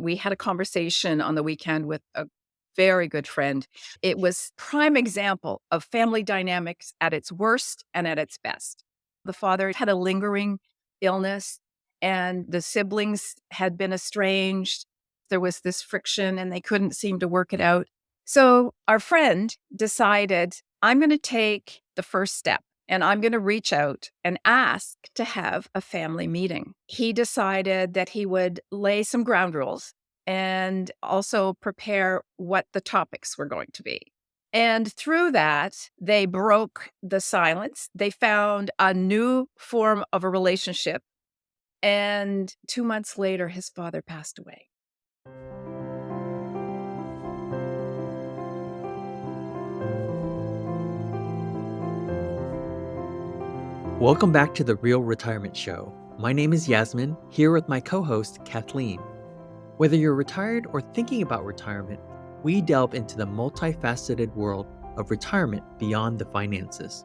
We had a conversation on the weekend with a very good friend. It was prime example of family dynamics at its worst and at its best. The father had a lingering illness and the siblings had been estranged. There was this friction and they couldn't seem to work it out. So our friend decided, I'm going to take the first step and I'm going to reach out and ask to have a family meeting. He decided that he would lay some ground rules and also prepare what the topics were going to be. And through that, they broke the silence. They found a new form of a relationship. And 2 months later, his father passed away. Welcome back to The Real Retirement Show. My name is Yasmin, here with my co-host, Kathleen. Whether you're retired or thinking about retirement, we delve into the multifaceted world of retirement beyond the finances.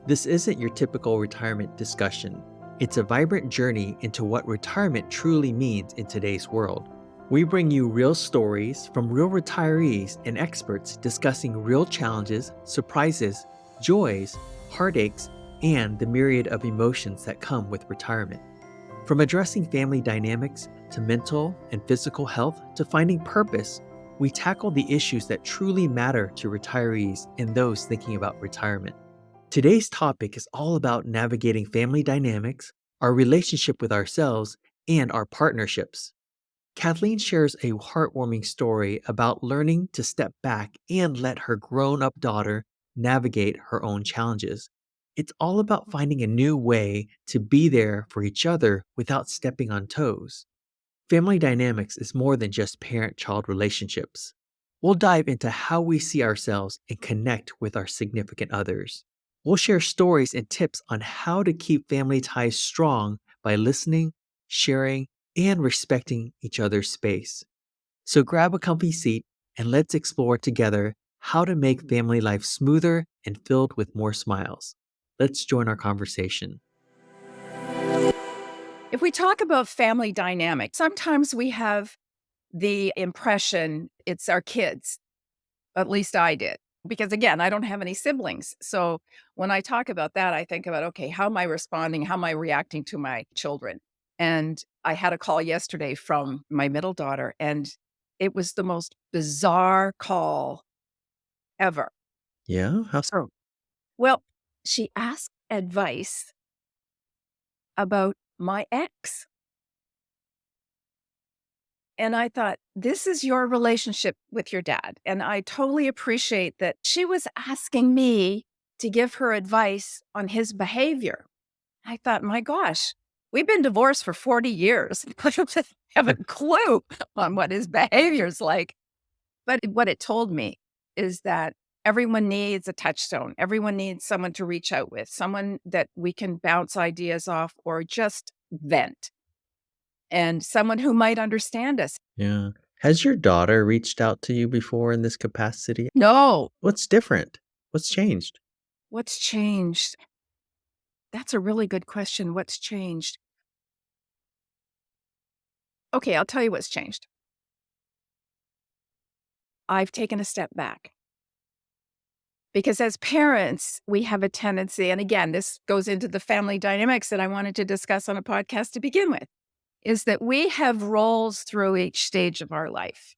This isn't your typical retirement discussion. It's a vibrant journey into what retirement truly means in today's world. We bring you real stories from real retirees and experts discussing real challenges, surprises, joys, heartaches, and the myriad of emotions that come with retirement. From addressing family dynamics to mental and physical health to finding purpose, we tackle the issues that truly matter to retirees and those thinking about retirement. Today's topic is all about navigating family dynamics, our relationship with ourselves, and our partnerships. Kathleen shares a heartwarming story about learning to step back and let her grown-up daughter navigate her own challenges. It's all about finding a new way to be there for each other without stepping on toes. Family dynamics is more than just parent-child relationships. We'll dive into how we see ourselves and connect with our significant others. We'll share stories and tips on how to keep family ties strong by listening, sharing, and respecting each other's space. So grab a comfy seat and let's explore together how to make family life smoother and filled with more smiles. Let's join our conversation. If we talk about family dynamics, sometimes we have the impression it's our kids. At least I did. Because again, I don't have any siblings. So when I talk about that, I think about, okay, how am I responding? How am I reacting to my children? And I had a call yesterday from my middle daughter, and it was the most bizarre call ever. Yeah? How so? Well, she asked advice about my ex. And I thought, this is your relationship with your dad. And I totally appreciate that she was asking me to give her advice on his behavior. I thought, my gosh, we've been divorced for 40 years. I don't have a clue on what his behavior's like. But what it told me is that everyone needs a touchstone. Everyone needs someone to reach out with, someone that we can bounce ideas off or just vent, and someone who might understand us. Yeah. Has your daughter reached out to you before in this capacity? No, What's different? What's changed? what's changed? That's a really good question. What's changed? Okay, I'll tell you what's changed. I've taken a step back. Because as parents, we have a tendency, and again, this goes into the family dynamics that I wanted to discuss on a podcast to begin with, is that we have roles through each stage of our life.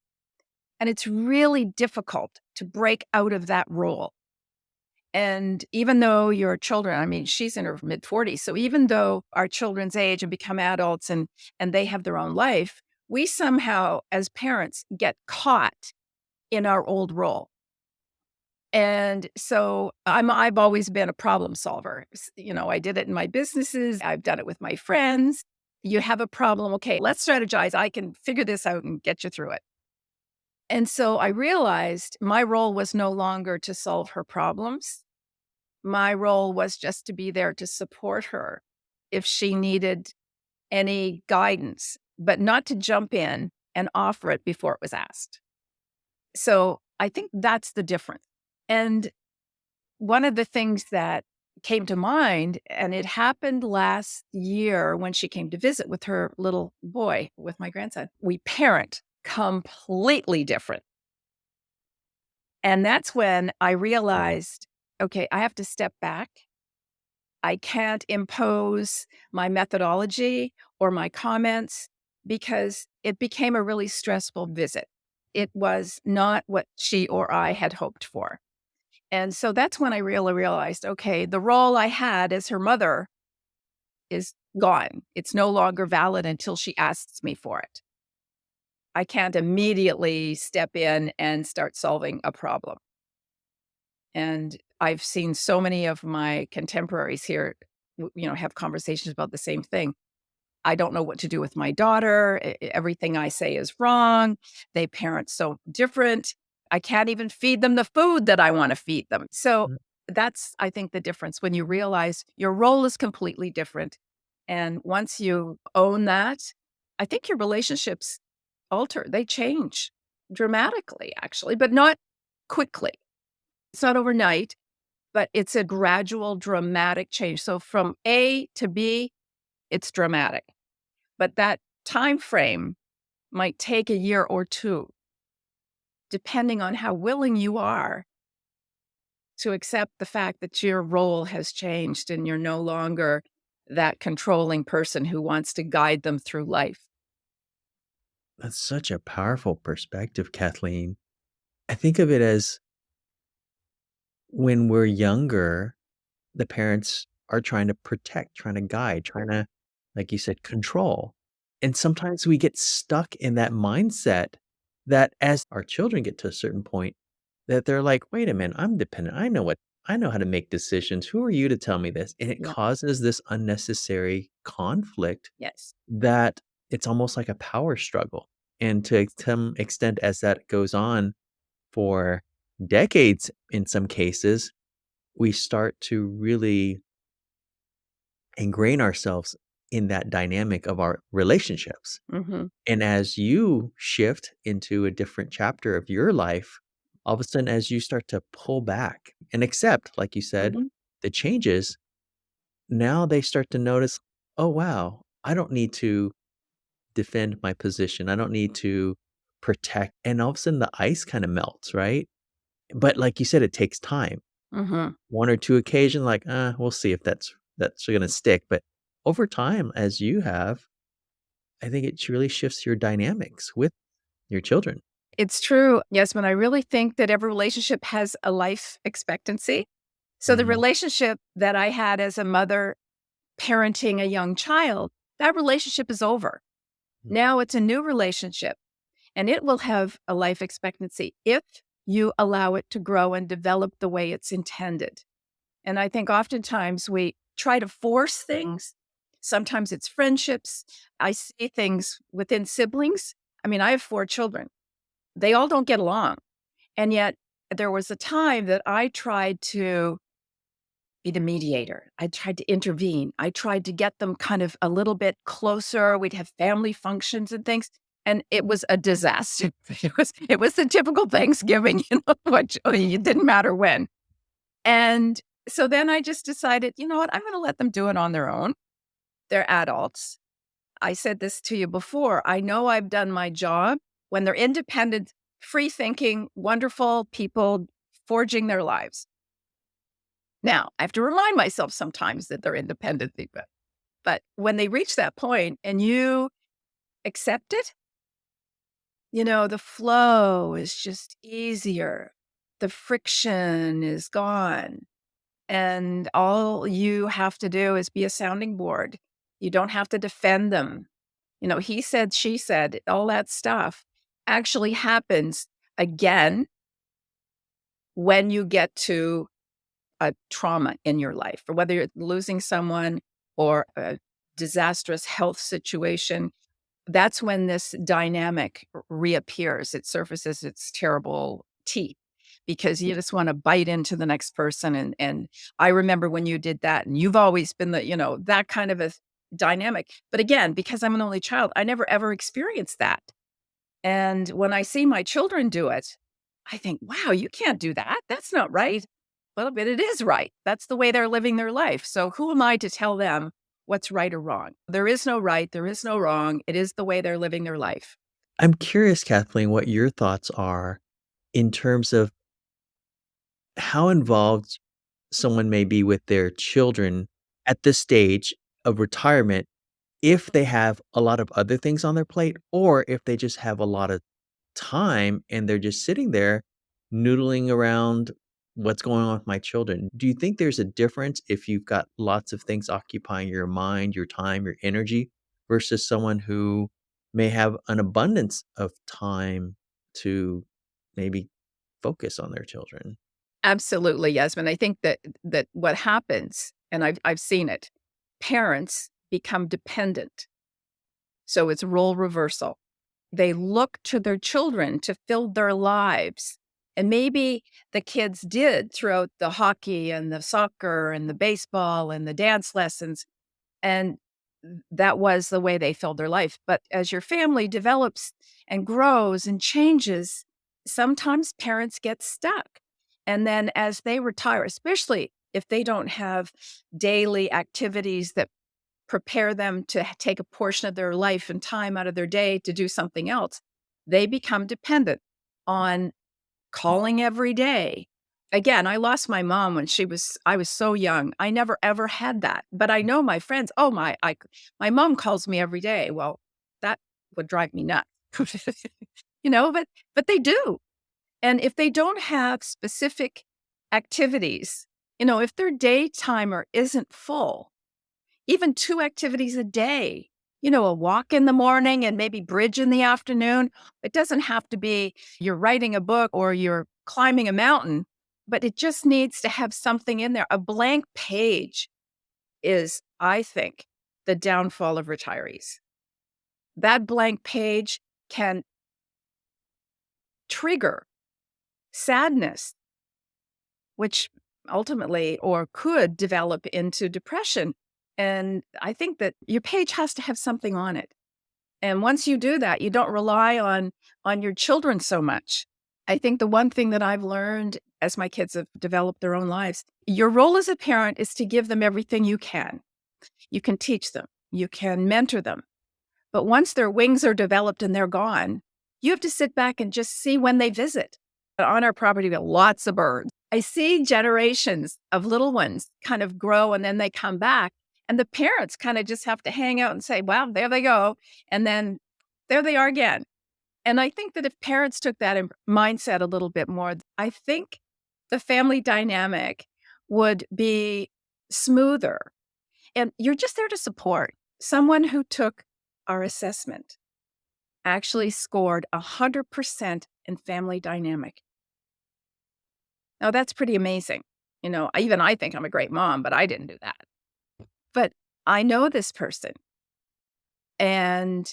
And it's really difficult to break out of that role. And even though your children, I mean, she's in her mid 40s. So even though our children's age and become adults and they have their own life, we somehow as parents get caught in our old role. And so I've always been a problem solver. You know, I did it in my businesses. I've done it with my friends. You have a problem. Okay, let's strategize. I can figure this out and get you through it. And so I realized my role was no longer to solve her problems. My role was just to be there to support her if she needed any guidance, but not to jump in and offer it before it was asked. So I think that's the difference. And one of the things that came to mind, and it happened last year when she came to visit with her little boy, with my grandson. We parent completely different. And that's when I realized, okay, I have to step back. I can't impose my methodology or my comments because it became a really stressful visit. It was not what she or I had hoped for. And so that's when I really realized, okay, the role I had as her mother is gone. It's no longer valid until she asks me for it. I can't immediately step in and start solving a problem. And I've seen so many of my contemporaries here, have conversations about the same thing. I don't know what to do with my daughter. Everything I say is wrong. They parent so different. I can't even feed them the food that I want to feed them. So Mm. that's, I think, the difference when you realize your role is completely different. And once you own that, I think your relationships alter, they change dramatically, actually, but not quickly. It's not overnight, but it's a gradual, dramatic change. So from A to B, it's dramatic. But that time frame might take a year or 2, depending on how willing you are to accept the fact that your role has changed and you're no longer that controlling person who wants to guide them through life. That's such a powerful perspective, Kathleen. I think of it as when we're younger, the parents are trying to protect, trying to guide, trying to, like you said, control. And sometimes we get stuck in that mindset that as our children get to a certain point, that they're like, wait a minute, I'm dependent. I know how to make decisions. Who are you to tell me this? And it Yeah. causes this unnecessary conflict Yes. that it's almost like a power struggle. And to some extent, as that goes on for decades in some cases, we start to really ingrain ourselves in that dynamic of our relationships. Mhm. And as you shift into a different chapter of your life, all of a sudden, as you start to pull back and accept, like you said, Mhm. the changes, now they start to notice, oh, wow, I don't need to defend my position. I don't need to protect. And all of a sudden, the ice kind of melts, right? But like you said, it takes time. Mhm. 1 or 2 occasion, like, we'll see if that's gonna stick." But over time, as you have, I think it really shifts your dynamics with your children. It's true. Yes, but I really think that every relationship has a life expectancy. So the Mhm. relationship that I had as a mother parenting a young child, that relationship is over. Mm. Now it's a new relationship, and it will have a life expectancy if you allow it to grow and develop the way it's intended. And I think oftentimes we try to force things. Sometimes it's friendships. I see things within siblings. I mean, I have 4 children. They all don't get along. And yet there was a time that I tried to be the mediator. I tried to intervene. I tried to get them kind of a little bit closer. We'd have family functions and things, and it was a disaster. It was the typical Thanksgiving, what it didn't matter when. And so then I just decided, you know what? I'm going to let them do it on their own. They're adults. I said this to you before. I know I've done my job when they're independent, free thinking, wonderful people forging their lives. Now, I have to remind myself sometimes that they're independent people. But when they reach that point and you accept it, the flow is just easier. The friction is gone. And all you have to do is be a sounding board. You don't have to defend them. He said, she said, all that stuff actually happens again when you get to a trauma in your life, or whether you're losing someone or a disastrous health situation. That's when this dynamic reappears. It surfaces its terrible teeth because you just want to bite into the next person. And I remember when you did that, and you've always been that kind of a dynamic. But again, because I'm an only child, I never ever experienced that. And when I see my children do it, I think, wow, you can't do that. That's not right. Well, but it is right. That's the way they're living their life. So who am I to tell them what's right or wrong? There is no right. There is no wrong. It is the way they're living their life. I'm curious, Kathleen, what your thoughts are in terms of how involved someone may be with their children at this stage of retirement if they have a lot of other things on their plate or if they just have a lot of time and they're just sitting there noodling around what's going on with my children. Do you think there's a difference if you've got lots of things occupying your mind, your time, your energy versus someone who may have an abundance of time to maybe focus on their children? Absolutely, Yasmin. I think that what happens, and I've seen it, parents become dependent. So it's role reversal. They look to their children to fill their lives. And maybe the kids did throughout the hockey and the soccer and the baseball and the dance lessons, and that was the way they filled their life. But as your family develops and grows and changes, sometimes parents get stuck. And then as they retire, especially if they don't have daily activities that prepare them to take a portion of their life and time out of their day to do something else, they become dependent on calling every day. Again, I lost my mom when I was so young. I never ever had that. But I know my friends, "Oh, my mom calls me every day." Well, that would drive me nuts. But they do. And if they don't have specific activities, if their day timer isn't full, even 2 activities a day, a walk in the morning and maybe bridge in the afternoon. It doesn't have to be you're writing a book or you're climbing a mountain, but it just needs to have something in there. A blank page is, I think, the downfall of retirees. That blank page can trigger sadness, which ultimately or could develop into depression. And I think that your page has to have something on it. And once you do that, you don't rely on your children so much. I think the one thing that I've learned as my kids have developed their own lives, your role as a parent is to give them everything you can. You can teach them, you can mentor them. But once their wings are developed and they're gone, you have to sit back and just see when they visit. On our property, we have lots of birds. I see generations of little ones kind of grow and then they come back. And the parents kind of just have to hang out and say, well, there they go. And then there they are again. And I think that if parents took that mindset a little bit more, I think the family dynamic would be smoother. And you're just there to support. Someone who took our assessment actually scored 100% in family dynamic. Now that's pretty amazing. Even I think I'm a great mom, but I didn't do that. But I know this person and,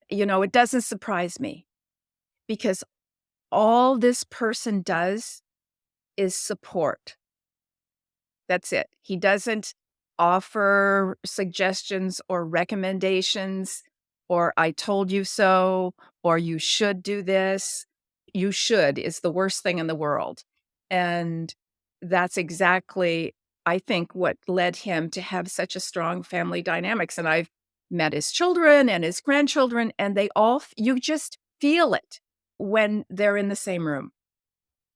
it doesn't surprise me because all this person does is support. That's it. He doesn't offer suggestions or recommendations or I told you so or you should do this. You should is the worst thing in the world. And that's exactly, I think, what led him to have such a strong family dynamics. And I've met his children and his grandchildren, and you just feel it when they're in the same room.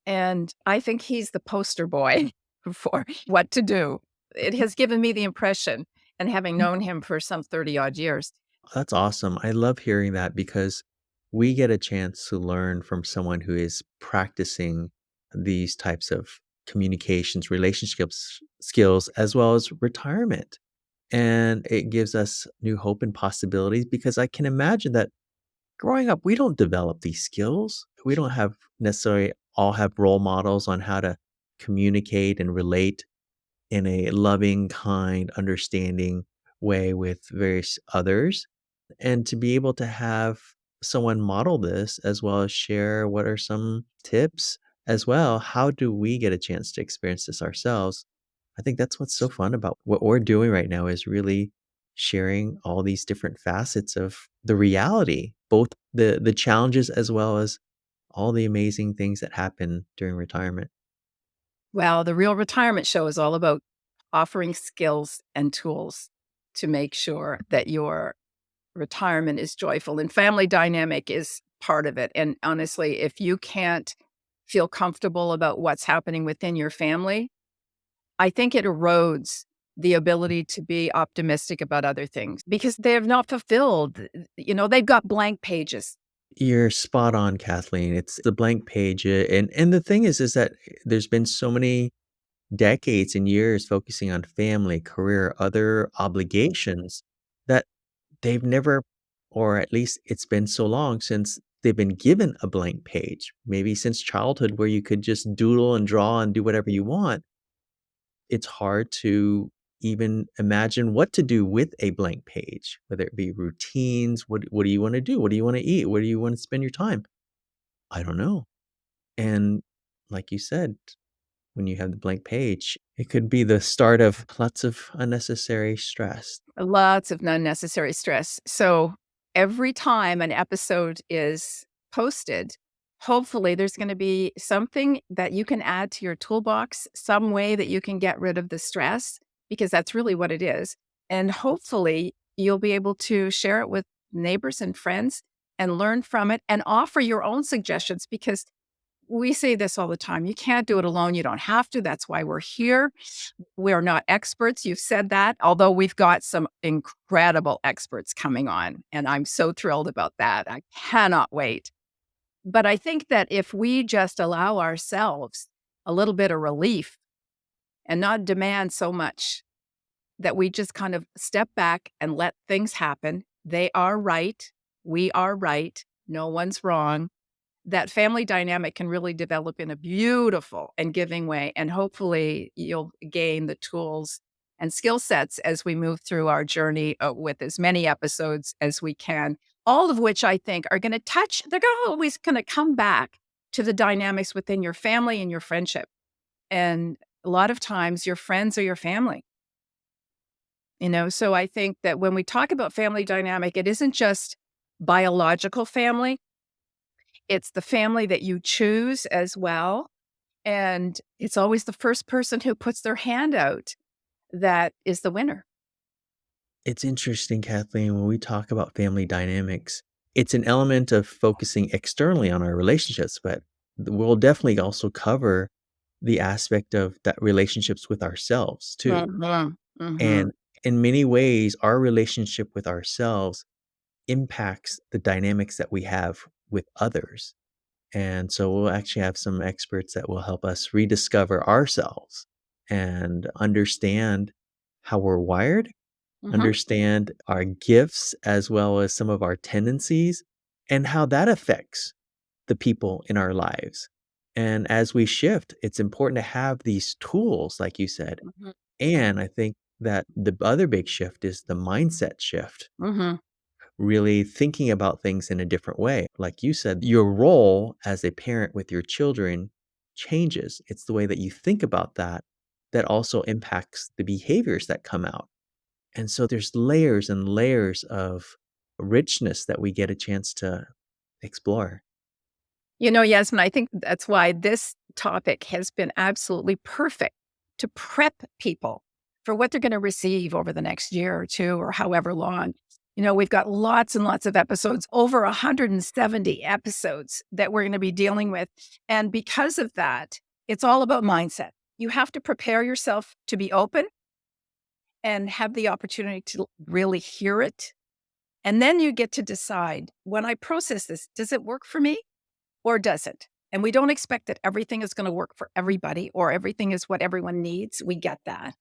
And I think he's the poster boy for what to do. It has given me the impression, and having known him for some 30 odd years. That's awesome. I love hearing that because we get a chance to learn from someone who is practicing these types of communications, relationships skills, as well as retirement. And it gives us new hope and possibilities because I can imagine that growing up, we don't develop these skills. We don't have necessarily all have role models on how to communicate and relate in a loving, kind, understanding way with various others. And to be able to have someone model this as well as share what are some tips as well. How do we get a chance to experience this ourselves? I think that's what's so fun about what we're doing right now is really sharing all these different facets of the reality, both the challenges as well as all the amazing things that happen during retirement. Well, the Real Retirement Show is all about offering skills and tools to make sure that you're retirement is joyful, and family dynamic is part of it. And honestly, if you can't feel comfortable about what's happening within your family, I think it erodes the ability to be optimistic about other things because they have not fulfilled, they've got blank pages. You're spot on, Kathleen. It's the blank page, and the thing is that there's been so many decades and years focusing on family, career, other obligations that they've never, or at least it's been so long since they've been given a blank page, maybe since childhood where you could just doodle and draw and do whatever you want. It's hard to even imagine what to do with a blank page, whether it be routines. What do you want to do? What do you want to eat? Where do you want to spend your time? I don't know. And like you said, when you have the blank page, it could be the start of lots of unnecessary stress. Lots of unnecessary stress. So every time an episode is posted, hopefully there's going to be something that you can add to your toolbox, some way that you can get rid of the stress, because that's really what it is. And hopefully you'll be able to share it with neighbors and friends and learn from it and offer your own suggestions because we say this all the time. You can't do it alone. You don't have to. That's why we're here. We're not experts. You've said that, although we've got some incredible experts coming on. And I'm so thrilled about that. I cannot wait. But I think that if we just allow ourselves a little bit of relief and not demand so much, that we just kind of step back and let things happen. They are right. We are right. No one's wrong. That family dynamic can really develop in a beautiful and giving way. And hopefully you'll gain the tools and skill sets as we move through our journey with as many episodes as we can, all of which I think are going to touch, they're always going to come back to the dynamics within your family and your friendship. And a lot of times your friends are your family, so I think that when we talk about family dynamic, it isn't just biological family. It's the family that you choose as well, and it's always the first person who puts their hand out that is the winner. It's interesting, Kathleen, when we talk about family dynamics, it's an element of focusing externally on our relationships, but we'll definitely also cover the aspect of that relationships with ourselves too. Mhm, mhm, And in many ways, our relationship with ourselves impacts the dynamics that we have with others. And so we'll actually have some experts that will help us rediscover ourselves and understand how we're wired, mhm. understand our gifts as well as some of our tendencies, and how that affects the people in our lives. And as we shift, it's important to have these tools, like you said. Mhm, And I think that the other big shift is the mindset shift, mhm. really thinking about things in a different way. Like you said, your role as a parent with your children changes. It's the way that you think about that that also impacts the behaviors that come out. And so there's layers and layers of richness that we get a chance to explore. Yasmin, I think that's why this topic has been absolutely perfect to prep people for what they're going to receive over the next year or two or however long. We've got lots and lots of episodes, over 170 episodes that we're going to be dealing with. And because of that, it's all about mindset. You have to prepare yourself to be open and have the opportunity to really hear it. And then you get to decide, when I process this, does it work for me? Or does it? And we don't expect that everything is going to work for everybody or everything is what everyone needs. We get that.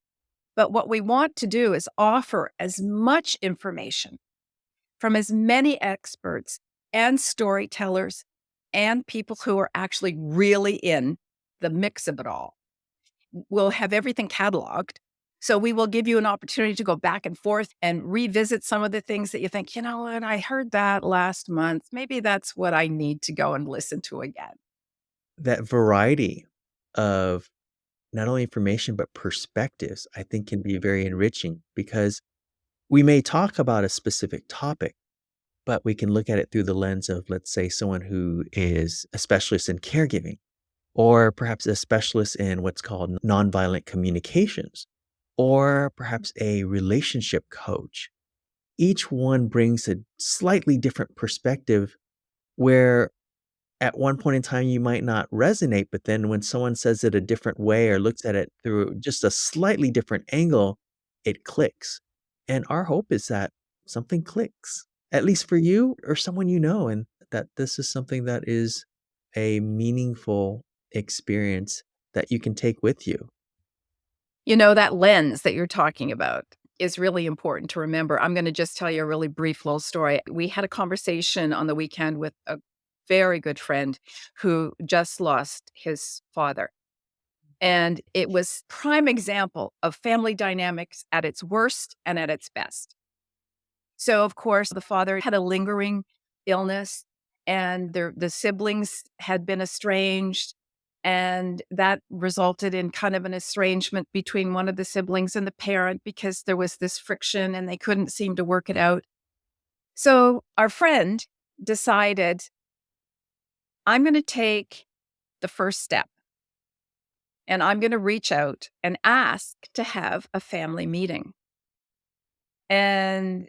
But what we want to do is offer as much information from as many experts and storytellers and people who are actually really in the mix of it all. We'll have everything cataloged. So we will give you an opportunity to go back and forth and revisit some of the things that you think, you know what, I heard that last month. Maybe that's what I need to go and listen to again. That variety of not only information, but perspectives, I think can be very enriching because we may talk about a specific topic, but we can look at it through the lens of, let's say, someone who is a specialist in caregiving, or perhaps a specialist in what's called nonviolent communications, or perhaps a relationship coach. each one brings a slightly different perspective where at one point in time you might not resonate, but then when someone says it a different way or looks at it through just a slightly different angle, it clicks. And our hope is that something clicks, at least for you or someone you know, and that this is something that is a meaningful experience that you can take with you. You know, that lens that you're talking about is really important to remember. I'm gonna just tell you a really brief little story. We had a conversation on the weekend with a very good friend who just lost his father. And it was prime example of family dynamics at its worst and at its best. So, of course, the father had a lingering illness, and the siblings had been estranged, and that resulted in kind of an estrangement between one of the siblings and the parent because there was this friction and they couldn't seem to work it out. So, our friend decided, I'm going to take the first step and I'm going to reach out and ask to have a family meeting. And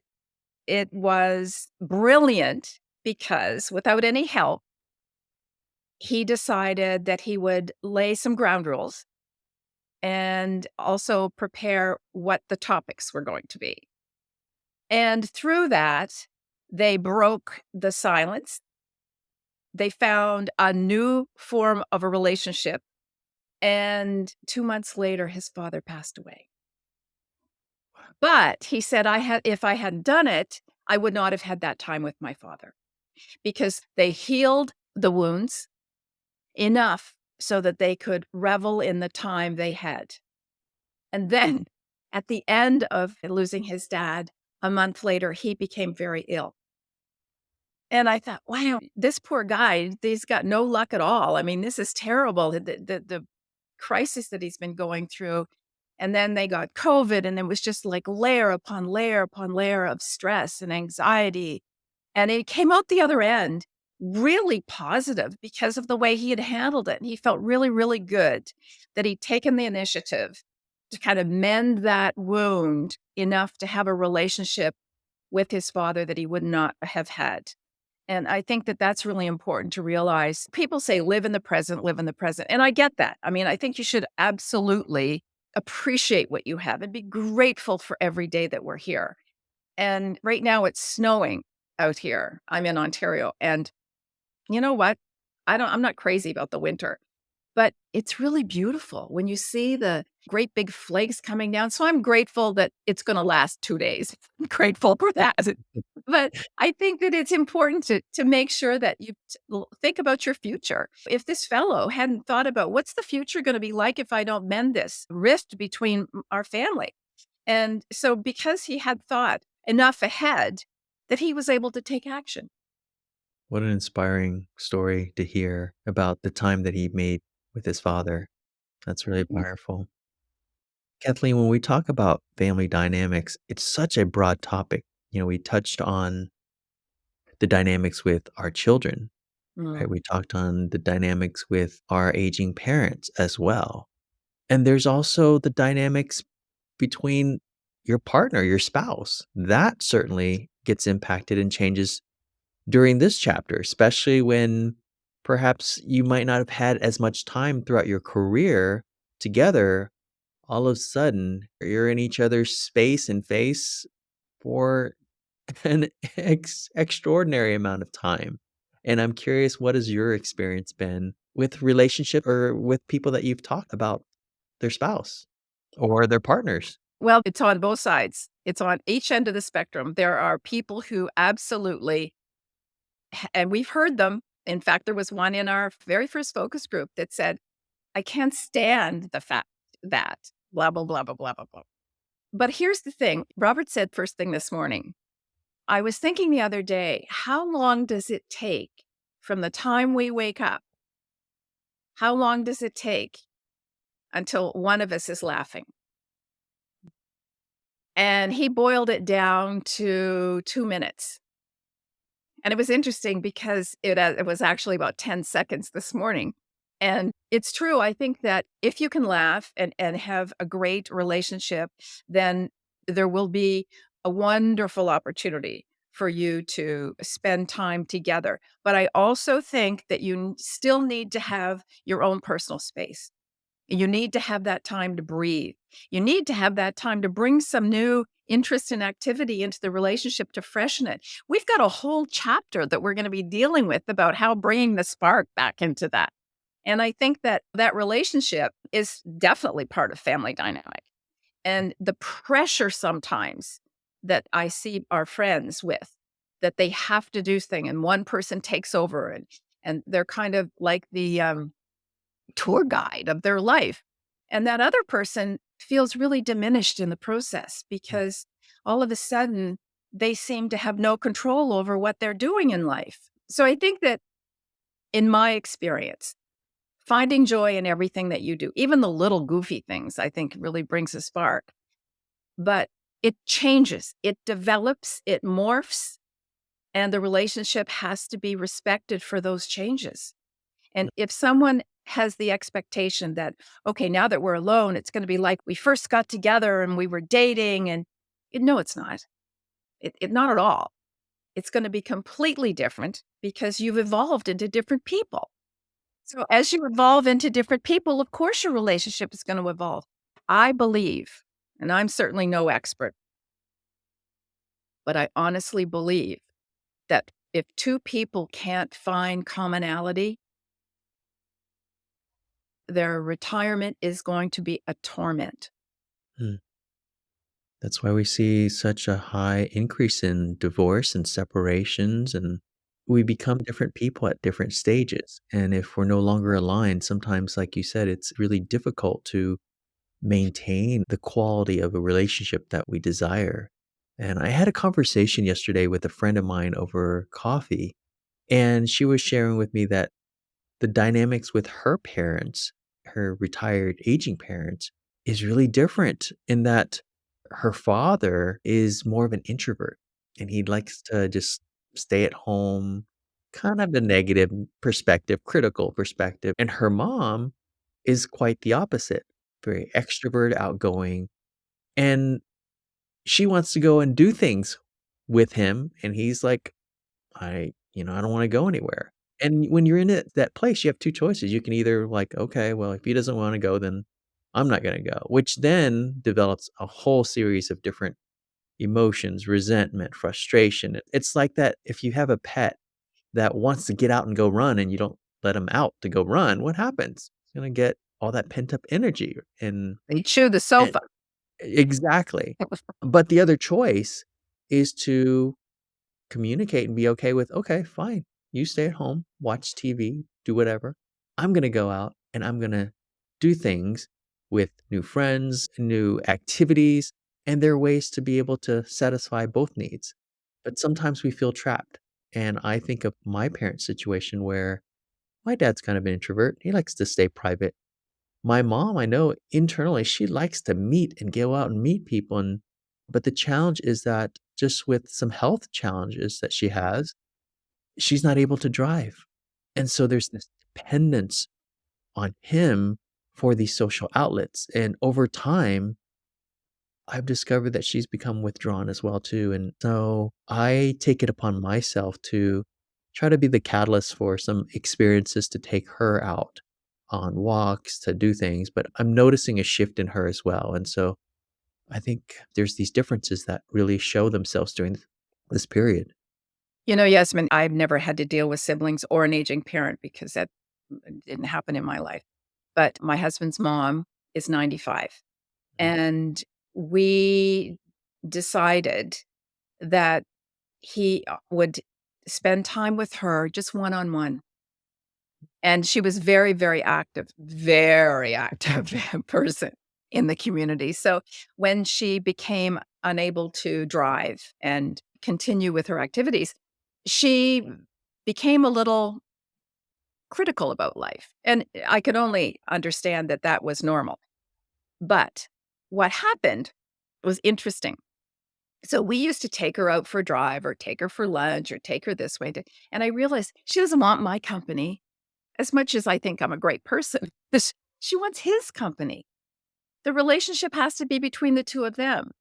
it was brilliant because without any help, he decided that he would lay some ground rules and also prepare what the topics were going to be. And through that, they broke the silence. They found a new form of a relationship. And 2 months later, his father passed away. But he said, if I hadn't done it, I would not have had that time with my father because they healed the wounds enough so that they could revel in the time they had. And then at the end of losing his dad, a month later, he became very ill. And I thought, wow, this poor guy, he's got no luck at all. I mean, this is terrible. The crisis that he's been going through. And then they got COVID, and it was just like layer upon layer upon layer of stress and anxiety. And he came out the other end really positive because of the way he had handled it. And he felt really, really good that he'd taken the initiative to kind of mend that wound enough to have a relationship with his father that he would not have had. And I think that that's really important to realize. People say, live in the present, live in the present. And I get that. I mean, I think you should absolutely appreciate what you have and be grateful for every day that we're here. And right now it's snowing out here. I'm in Ontario. And you know what? I'm not crazy about the winter, but it's really beautiful when you see the great big flakes coming down. So I'm grateful that it's going to last 2 days. I'm grateful for that. But I think that it's important to make sure that you think about your future. If this fellow hadn't thought about what's the future going to be like if I don't mend this rift between our family. And so because he had thought enough ahead that he was able to take action. What an inspiring story to hear about the time that he made with his father. That's really powerful. Kathleen, when we talk about family dynamics, it's such a broad topic. We touched on the dynamics with our children, right? Mm. We talked on the dynamics with our aging parents as well. And there's also the dynamics between your partner, your spouse. That certainly gets impacted and changes during this chapter, especially when perhaps you might not have had as much time throughout your career together. All of a sudden, you're in each other's space and face for an extraordinary amount of time. And I'm curious, what has your experience been with relationship or with people that you've talked about their spouse or their partners? Well, it's on both sides. It's on each end of the spectrum. There are people who absolutely, and we've heard them. In fact, there was one in our very first focus group that said, I can't stand the fact that blah, blah, blah, blah, blah, blah, blah. But here's the thing Robert said first thing this morning. I was thinking the other day, how long does it take from the time we wake up? How long does it take until one of us is laughing? And he boiled it down to 2 minutes. And it was interesting because it was actually about 10 seconds this morning. And it's true. I think that if you can laugh and have a great relationship, then there will be a wonderful opportunity for you to spend time together. But I also think that you still need to have your own personal space. You need to have that time to breathe. You need to have that time to bring some new interest and activity into the relationship to freshen it. We've got a whole chapter that we're going to be dealing with about how bringing the spark back into that. And I think that that relationship is definitely part of family dynamic. And the pressure sometimes that I see our friends with, that they have to do thing and one person takes over and they're kind of like the tour guide of their life. And that other person feels really diminished in the process because all of a sudden they seem to have no control over what they're doing in life. So I think that in my experience, finding joy in everything that you do, even the little goofy things, I think really brings a spark. But it changes, it develops, it morphs, and the relationship has to be respected for those changes. And if someone has the expectation that, okay, now that we're alone, it's going to be like we first got together and we were dating, and no, it's not. Not at all. It's going to be completely different because you've evolved into different people. So as you evolve into different people, of course your relationship is going to evolve. I believe, and I'm certainly no expert, but I honestly believe that if two people can't find commonality, their retirement is going to be a torment. Mm. That's why we see such a high increase in divorce and separations, and we become different people at different stages. And if we're no longer aligned, sometimes, like you said, it's really difficult to maintain the quality of a relationship that we desire. And I had a conversation yesterday with a friend of mine over coffee, and she was sharing with me that the dynamics with her parents, her retired aging parents, is really different in that her father is more of an introvert and he likes to just stay at home, kind of a negative perspective, critical perspective. And her mom is quite the opposite, very extrovert, outgoing, and she wants to go and do things with him. And he's like, I don't wanna go anywhere. And when you're in that place, you have 2 choices. You can either like, "Okay, well, if he doesn't wanna go, then I'm not gonna go," which then develops a whole series of different emotions, resentment, frustration. It's like that if you have a pet that wants to get out and go run and you don't let him out to go run, what happens? He's gonna get all that pent up energy They chew the and sofa. exactly. But the other choice is to communicate and be okay with, "Okay, fine. You stay at home, watch TV, do whatever. I'm gonna go out and I'm gonna do things with new friends, new activities," and there are ways to be able to satisfy both needs. But sometimes we feel trapped, and I think of my parents' situation where my dad's kind of an introvert. He likes to stay private. My mom, I know internally, she likes to meet and go out and meet people, and but the challenge is that just with some health challenges that she has, she's not able to drive. And so there's this dependence on him for these social outlets. And over time, I've discovered that she's become withdrawn as well too. And so I take it upon myself to try to be the catalyst for some experiences to take her out on walks, to do things, but I'm noticing a shift in her as well. And so I think there's these differences that really show themselves during this period. Yasmin, I've never had to deal with siblings or an aging parent because that didn't happen in my life. But my husband's mom is 95. Mm, And we decided that he would spend time with her just one on one. And she was very active person in the community. So when she became unable to drive and continue with her activities, she became a little critical about life. And I could only understand that that was normal. But what happened was interesting. So we used to take her out for a drive or take her for lunch or take her this way. And I realized she doesn't want my company as much as I think I'm a great person. She wants his company. The relationship has to be between the two of them.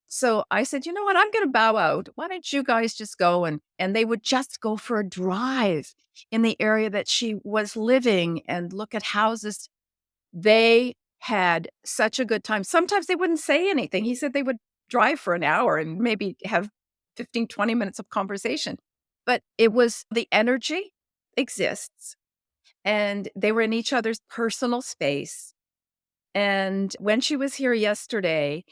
So I said, you know what? I'm going to bow out. Why don't you guys just go? And they would just go for a drive in the area that she was living and look at houses. They had such a good time. Sometimes they wouldn't say anything. He said they would drive for an hour and maybe have 15, 20 minutes of conversation. But it was the energy exists and they were in each other's personal space. And when she was here yesterday,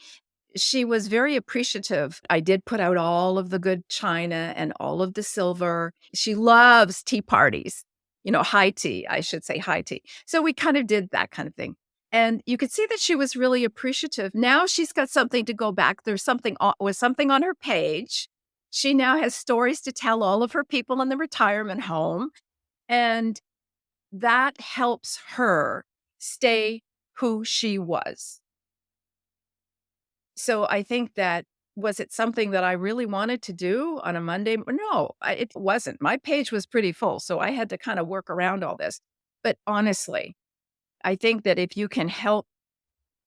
she was very appreciative. I did put out all of the good china and all of the silver. She loves tea parties, high tea, I should say high tea. So we kind of did that kind of thing. And you could see that she was really appreciative. Now she's got something to go back. There's something on her page. She now has stories to tell all of her people in the retirement home. And that helps her stay who she was. So I think that was it something that I really wanted to do on a Monday? No, it wasn't. My page was pretty full, so I had to kind of work around all this. But honestly, I think that if you can help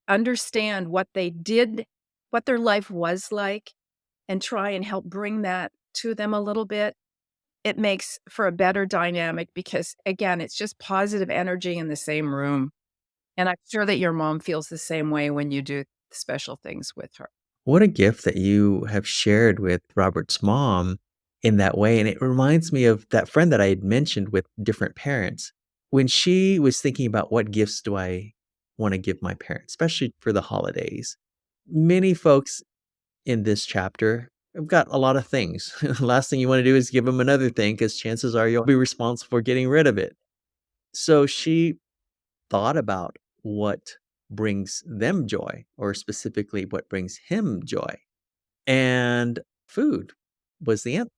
understand what they did, what their life was like, and try and help bring that to them a little bit, it makes for a better dynamic because, again, it's just positive energy in the same room. And I'm sure that your mom feels the same way when you do special things with her. What a gift that you have shared with Robert's mom in that way. And it reminds me of that friend that I had mentioned with different parents. When she was thinking about what gifts do I want to give my parents, especially for the holidays, many folks in this chapter have got a lot of things. The last thing you want to do is give them another thing because chances are you'll be responsible for getting rid of it. So she thought about what brings them joy, or specifically what brings him joy. And food was the answer.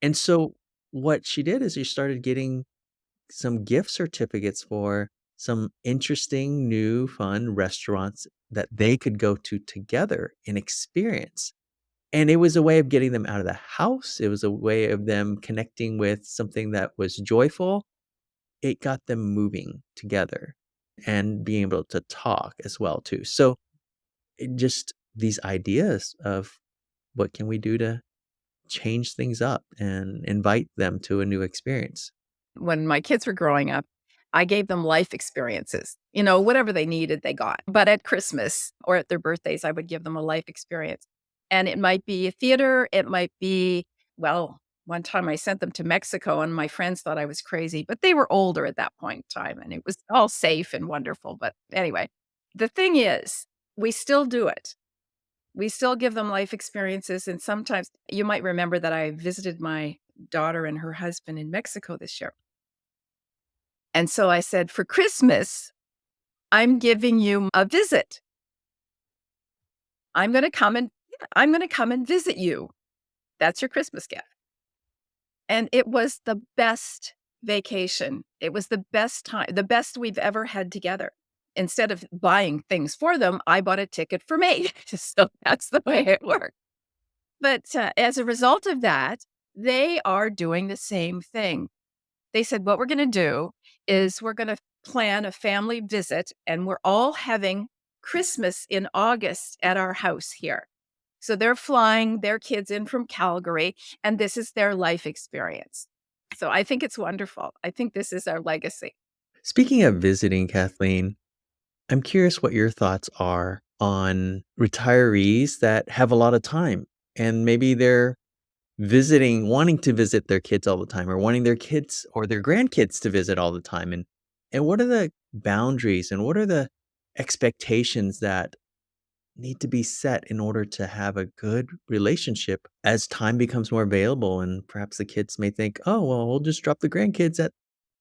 And so what she did is she started getting some gift certificates for some interesting, new, fun restaurants that they could go to together and experience. And it was a way of getting them out of the house. It was a way of them connecting with something that was joyful. It got them moving together and being able to talk as well too. So just these ideas of what can we do to change things up and invite them to a new experience. When my kids were growing up, I gave them life experiences. Whatever they needed, they got. But at Christmas or at their birthdays, I would give them a life experience. And it might be a theater, it might be, well, one time I sent them to Mexico and my friends thought I was crazy, but they were older at that point in time and it was all safe and wonderful. But anyway, the thing is, we still do it. We still give them life experiences. And sometimes you might remember that I visited my daughter and her husband in Mexico this year. And so I said, "For Christmas, I'm giving you a visit. I'm gonna come and I'm gonna come and visit you. That's your Christmas gift." And it was the best vacation. It was the best time, the best we've ever had together. Instead of buying things for them, I bought a ticket for me. So that's the way it worked. But, as a result of that, they are doing the same thing. They said, "What we're gonna do is we're gonna plan a family visit, and we're all having Christmas in August at our house here." So they're flying their kids in from Calgary, and this is their life experience. So I think it's wonderful. I think this is our legacy. Speaking of visiting, Kathleen, I'm curious what your thoughts are on retirees that have a lot of time and maybe they're wanting to visit their kids all the time or wanting their kids or their grandkids to visit all the time. And what are the boundaries and what are the expectations that need to be set in order to have a good relationship as time becomes more available and perhaps the kids may think, "Oh, well, we'll just drop the grandkids at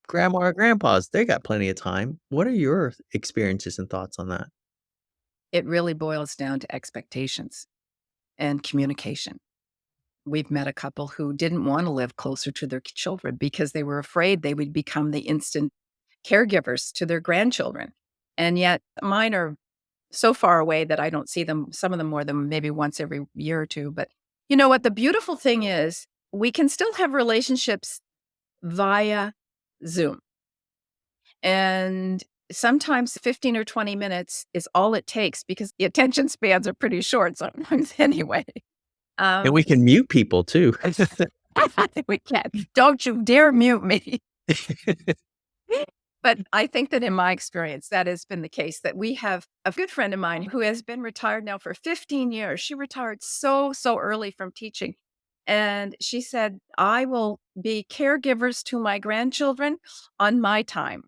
grandma or grandpa's. They got plenty of time." What are your experiences and thoughts on that? It really boils down to expectations and communication. We've met a couple who didn't wanna live closer to their children because they were afraid they would become the instant caregivers to their grandchildren, and yet mine are so far away that I don't see them, some of them more than maybe once every year or 2, but you know what? The beautiful thing is we can still have relationships via Zoom, and sometimes 15 or 20 minutes is all it takes because the attention spans are pretty short sometimes anyway. And Um, we can mute people too. we can. Don't you dare mute me. But I think that in my experience, that has been the case that we have a good friend of mine who has been retired now for 15 years. She retired so early from teaching. And she said, I will be caregivers to my grandchildren on my time.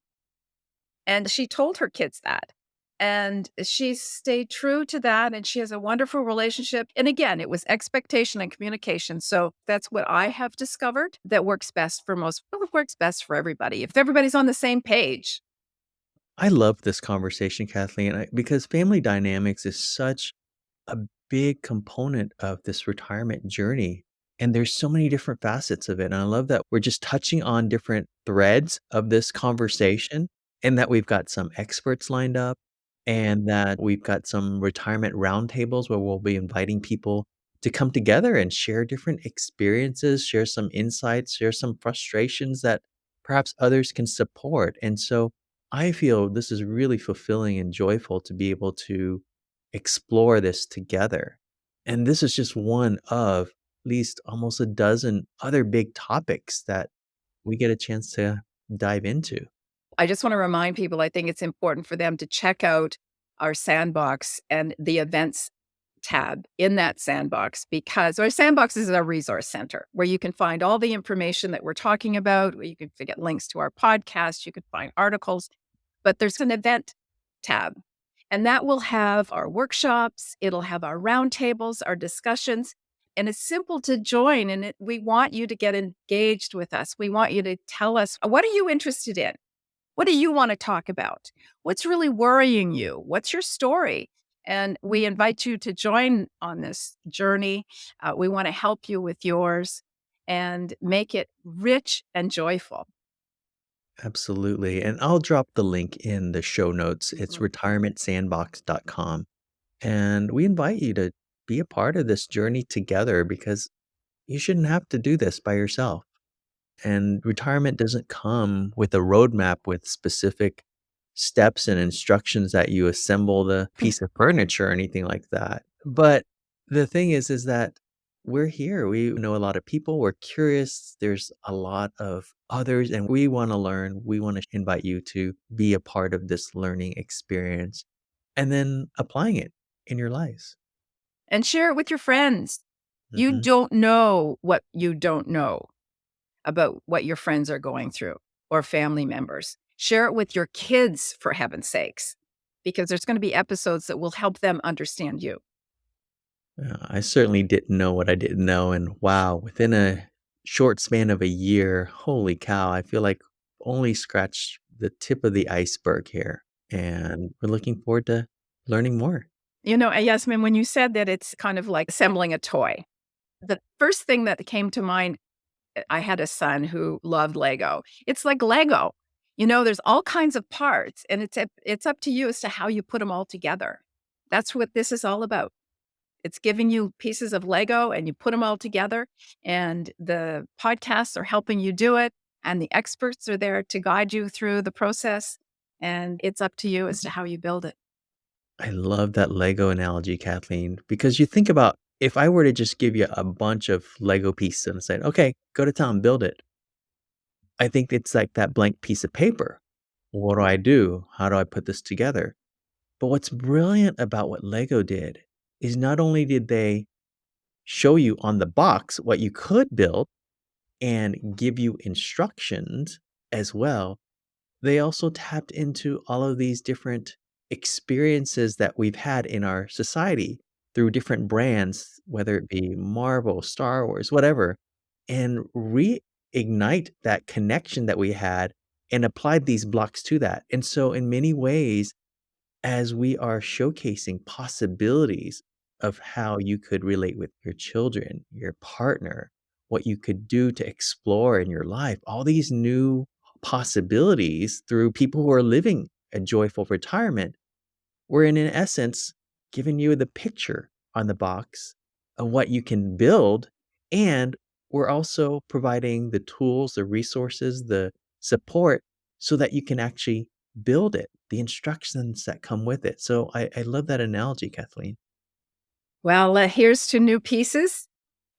And she told her kids that. And she stayed true to that. And she has a wonderful relationship. And again, it was expectation and communication. So that's what I have discovered that works best for most, well, it works best for everybody. If everybody's on the same page. I love this conversation, Kathleen, because family dynamics is such a big component of this retirement journey. And there's so many different facets of it. And I love that we're just touching on different threads of this conversation and that we've got some experts lined up and that we've got some retirement roundtables where we'll be inviting people to come together and share different experiences, share some insights, share some frustrations that perhaps others can support. And so I feel this is really fulfilling and joyful to be able to explore this together. And this is just one of at least almost a dozen other big topics that we get a chance to dive into. I just want to remind people, I think it's important for them to check out our sandbox and the events tab in that sandbox because our sandbox is our resource center where you can find all the information that we're talking about, where you can get links to our podcast, you can find articles, but there's an event tab. And that will have our workshops, it'll have our roundtables, our discussions, and it's simple to join. And we want you to get engaged with us. We want you to tell us, what are you interested in? What do you want to talk about? What's really worrying you? What's your story? And we invite you to join on this journey. We want to help you with yours and make it rich and joyful. Absolutely. And I'll drop the link in the show notes. It's Mhm. retirementsandbox.com. And we invite you to be a part of this journey together because you shouldn't have to do this by yourself. And retirement doesn't come with a roadmap with specific steps and instructions that you assemble the piece of furniture or anything like that. But the thing is that we're here. We know a lot of people. We're curious. There's a lot of others, and we want to learn. We want to invite you to be a part of this learning experience and then applying it in your lives. And share it with your friends. You Mhm. don't know what you don't know about what your friends are going through or family members. Share it with your kids, for heaven's sakes, because there's going to be episodes that will help them understand you. Yeah, I certainly didn't know what I didn't know, and wow, within a short span of a year, holy cow, I feel like only scratched the tip of the iceberg here, and we're looking forward to learning more. Yasmin, when you said that it's kind of like assembling a toy, the first thing that came to mind, I had a son who loved Lego. It's like Lego. There's all kinds of parts, and it's up to you as to how you put them all together. That's what this is all about. It's giving you pieces of Lego and you put them all together, and the podcasts are helping you do it, and the experts are there to guide you through the process, and it's up to you as to how you build it. I love that Lego analogy, Kathleen, because you think about if I were to just give you a bunch of Lego pieces and said, "Okay, go to town, build it." I think it's like that blank piece of paper. What do I do? How do I put this together? But what's brilliant about what Lego did is not only did they show you on the box what you could build and give you instructions as well, they also tapped into all of these different experiences that we've had in our society through different brands, whether it be Marvel, Star Wars, whatever, and reignite that connection that we had and applied these blocks to that. And so, in many ways, as we are showcasing possibilities of how you could relate with your children, your partner, what you could do to explore in your life, all these new possibilities through people who are living a joyful retirement. We're in essence giving you the picture on the box of what you can build. And we're also providing the tools, the resources, the support so that you can actually build it, the instructions that come with it. So I love that analogy, Kathleen. Well, here's to new pieces,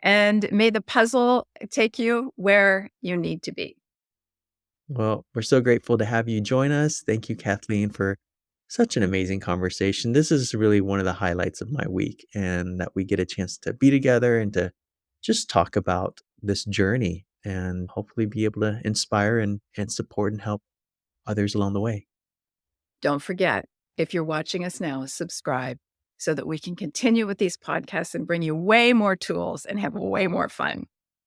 and may the puzzle take you where you need to be. Well, we're so grateful to have you join us. Thank you, Kathleen, for such an amazing conversation. This is really one of the highlights of my week, and that we get a chance to be together and to just talk about this journey and hopefully be able to inspire and support and help others along the way. Don't forget, if you're watching us now, subscribe so that we can continue with these podcasts and bring you way more tools and have way more fun.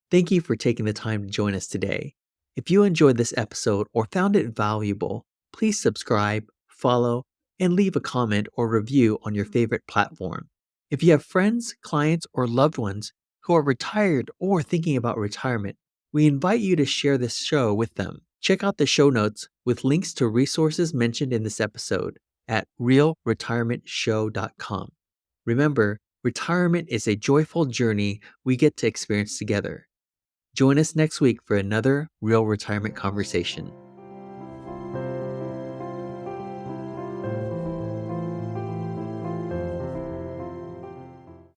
Thank you for taking the time to join us today. If you enjoyed this episode or found it valuable, please subscribe, follow, and leave a comment or review on your favorite platform. If you have friends, clients, or loved ones who are retired or thinking about retirement, we invite you to share this show with them. Check out the show notes with links to resources mentioned in this episode at realretirementshow.com. Remember, retirement is a joyful journey we get to experience together. Join us next week for another Real Retirement Conversation.